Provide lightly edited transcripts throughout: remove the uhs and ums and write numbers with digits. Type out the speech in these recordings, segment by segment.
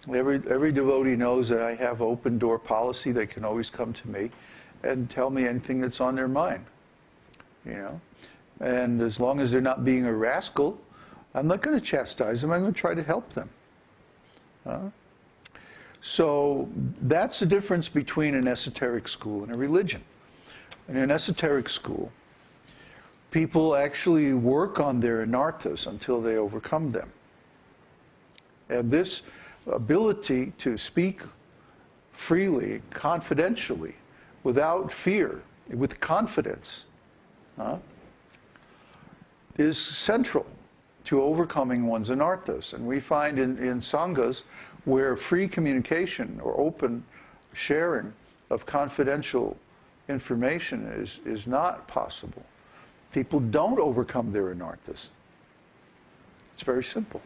Every devotee knows that I have open door policy. They can always come to me and tell me anything that's on their mind, you know. And as long as they're not being a rascal, I'm not going to chastise them. I'm going to try to help them. So that's the difference between an esoteric school and a religion. In an esoteric school, people actually work on their anarthas until they overcome them. And this ability to speak freely, confidentially, without fear, with confidence, is central to overcoming one's anarthas. And we find in sanghas where free communication or open sharing of confidential information is not possible, people don't overcome their anarthas. It's very simple.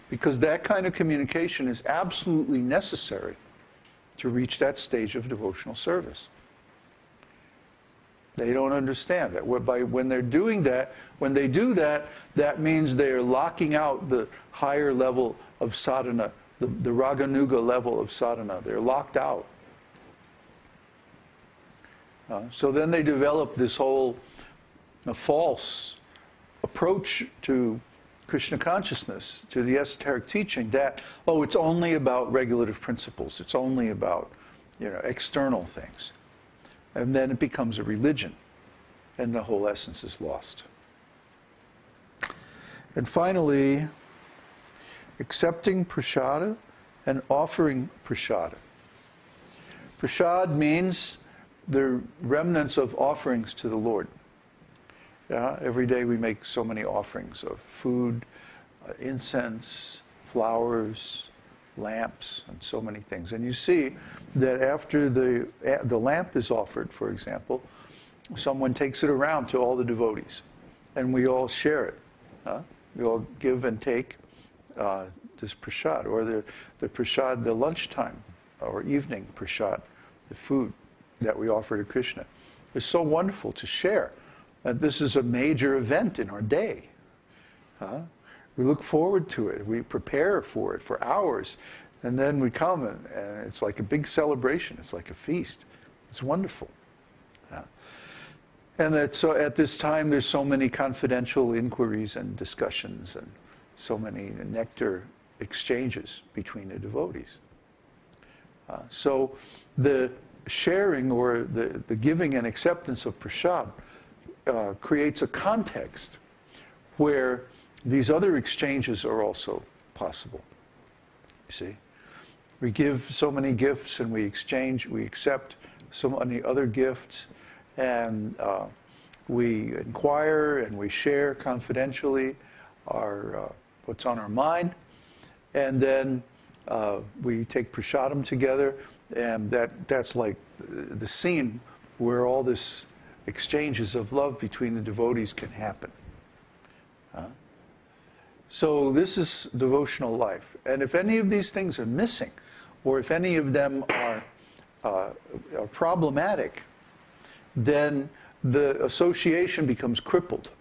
Because that kind of communication is absolutely necessary to reach that stage of devotional service. They don't understand that. When they're doing that, when they do that, that means they're locking out the higher level of sadhana, the raganuga level of sadhana. They're locked out. So then they develop this whole false approach to Krishna consciousness, to the esoteric teaching, that, oh, it's only about regulative principles. It's only about, you know, external things. And then it becomes a religion, and the whole essence is lost. And finally, accepting prasāda and offering prasāda. Prasāda means the remnants of offerings to the Lord. Every day we make so many offerings of food, incense, flowers, lamps, and so many things. And you see that after the lamp is offered, for example, someone takes it around to all the devotees, and we all share it. We all give and take this prasāda, or the prasāda, the lunchtime or evening prasāda, the food that we offer to Krishna. It's so wonderful to share. This is a major event in our day. We look forward to it. We prepare for it for hours. And then we come, and it's like a big celebration. It's like a feast. It's wonderful. And so at this time, there's so many confidential inquiries and discussions, and so many nectar exchanges between the devotees. So the sharing, or the giving and acceptance of prasāda, creates a context where these other exchanges are also possible. You see, we give so many gifts, and we accept so many other gifts, and we inquire and we share confidentially what's on our mind, and then we take prasadam together, and that's like the scene where all this exchanges of love between the devotees can happen. So this is devotional life. And if any of these things are missing, or if any of them are problematic, then the association becomes crippled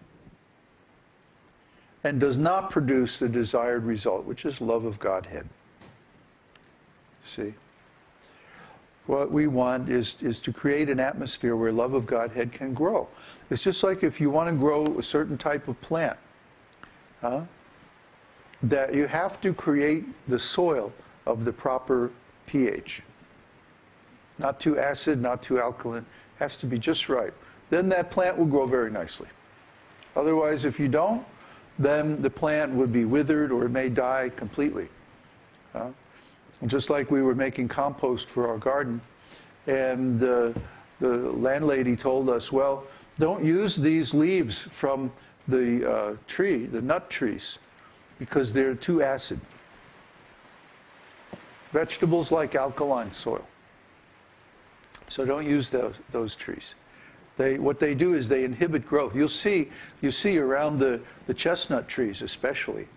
and does not produce the desired result, which is love of Godhead. See? What we want is to create an atmosphere where love of Godhead can grow. It's just like if you want to grow a certain type of plant, that you have to create the soil of the proper pH. Not too acid, not too alkaline. Has to be just right. Then that plant will grow very nicely. Otherwise, if you don't, then the plant would be withered, or it may die completely. Just like we were making compost for our garden, and the landlady told us, well, don't use these leaves from the the nut trees, because they're too acid. Vegetables like alkaline soil. So don't use those trees. What they do is they inhibit growth. You see around the chestnut trees especially,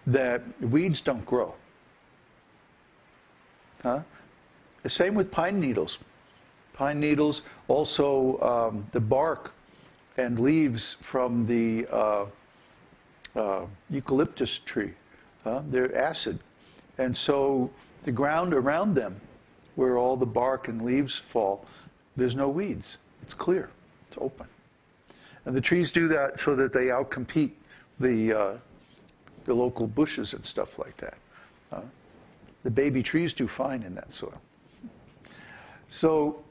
that weeds don't grow. The same with pine needles. Pine needles, also the bark and leaves from the eucalyptus tree, they're acid. And so the ground around them, where all the bark and leaves fall, there's no weeds. It's clear. It's open. And the trees do that so that they outcompete the local bushes and stuff like that. The baby trees do fine in that soil. So,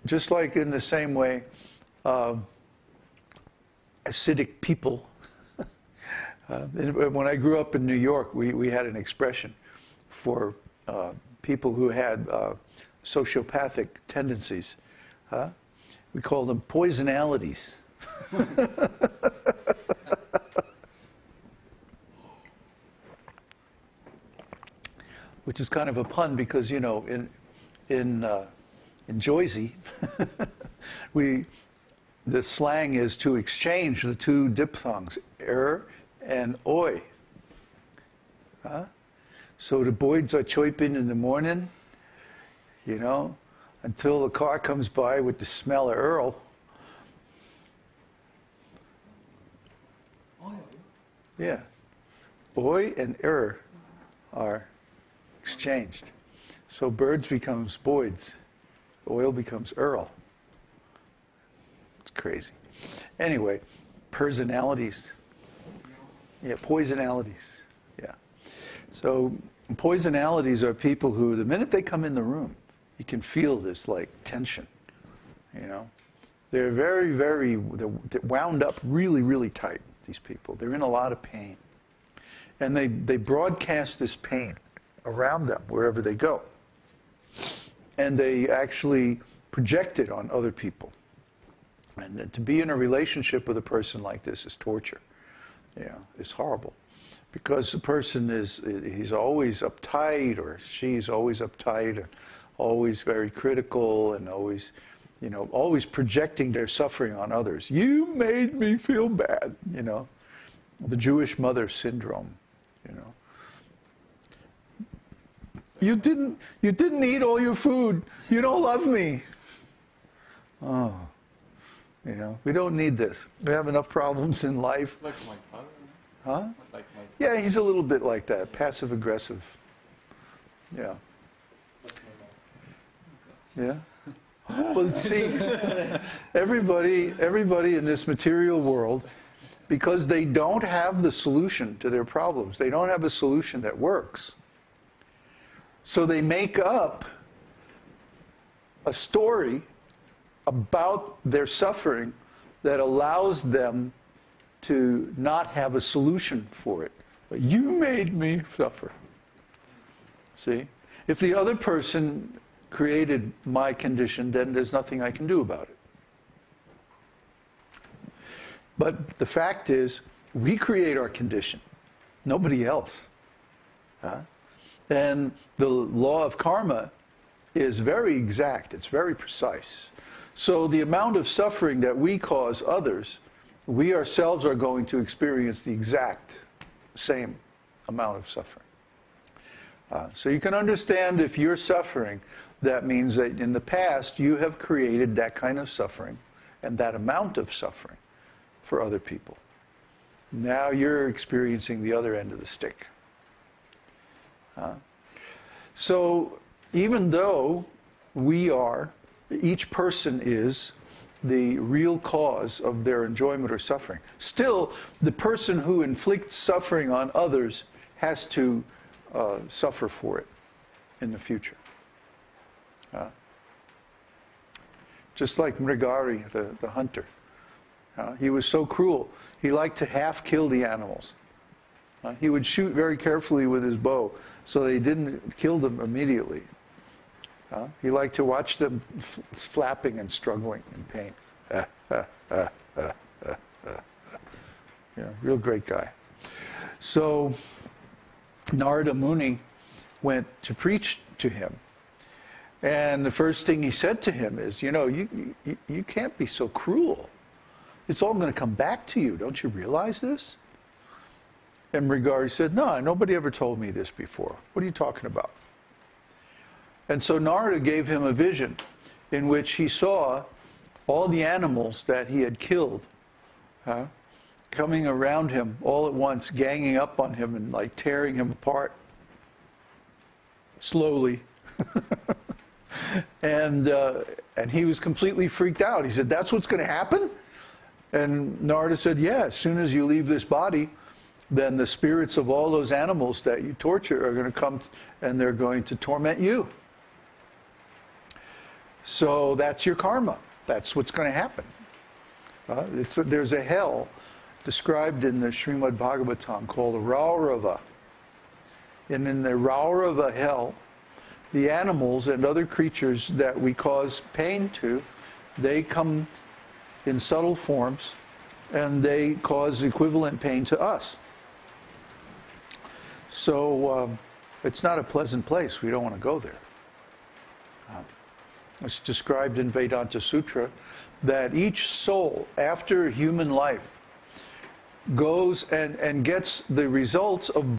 just like in the same way, acidic people, when I grew up in New York, we had an expression for people who had sociopathic tendencies. We called them poisonalities. Which is kind of a pun because, you know, in Jersey, the slang is to exchange the two diphthongs, and oi. So the boys are chirping in the morning, you know, until the car comes by with the smell of Earl. Yeah. Oi and are exchanged. So birds becomes boids. Oil becomes Earl. It's crazy. Anyway, personalities. Yeah, poisonalities. Yeah. So poisonalities are people who, the minute they come in the room, you can feel this like tension, you know. They're they're wound up really, really tight, these people. They're in a lot of pain. And they broadcast this pain around them wherever they go. And they actually project it on other people. And to be in a relationship with a person like this is torture. You know, it's horrible. Because the person he's always uptight, or she's always uptight, and always very critical, and always, you know, always projecting their suffering on others. You made me feel bad, you know. The Jewish mother syndrome, you know. You didn't eat all your food. You don't love me. Oh, you know, we don't need this. We have enough problems in life. Like my father? Huh? Like my Yeah, he's a little bit like that, passive aggressive. Yeah. Yeah. Well, see, everybody in this material world, because they don't have the solution to their problems, they don't have a solution that works. So they make up a story about their suffering that allows them to not have a solution for it. But you made me suffer. See? If the other person created my condition, then there's nothing I can do about it. But the fact is, we create our condition, nobody else. And the law of karma is very exact, it's very precise. So the amount of suffering that we cause others, we ourselves are going to experience the exact same amount of suffering. So you can understand, if you're suffering, that means that in the past you have created that kind of suffering and that amount of suffering for other people. Now you're experiencing the other end of the stick. So even though each person is the real cause of their enjoyment or suffering, still the person who inflicts suffering on others has to suffer for it in the future. Just like Mrigari, the hunter. He was so cruel. He liked to half kill the animals. He would shoot very carefully with his bow so they didn't kill them immediately. He liked to watch them flapping and struggling in pain. Yeah, real great guy. So Narada Muni went to preach to him. And the first thing he said to him is, you know, you can't be so cruel. It's all going to come back to you. Don't you realize this? And Mrigari said, no, nobody ever told me this before. What are you talking about? And so Narada gave him a vision in which he saw all the animals that he had killed coming around him all at once, ganging up on him and like tearing him apart. slowly. And he was completely freaked out. He said, "That's what's going to happen?" And Narada said, "Yeah, as soon as you leave this body, then the spirits of all those animals that you torture are going to come and they're going to torment you. So that's your karma. That's what's going to happen." There's a hell described in the Śrīmad-Bhāgavatam called the Raurava. And in the Raurava hell, the animals and other creatures that we cause pain to, they come in subtle forms and they cause equivalent pain to us. So it's not a pleasant place. We don't want to go there. It's described in Vedānta-sūtra that each soul after human life goes and gets the results of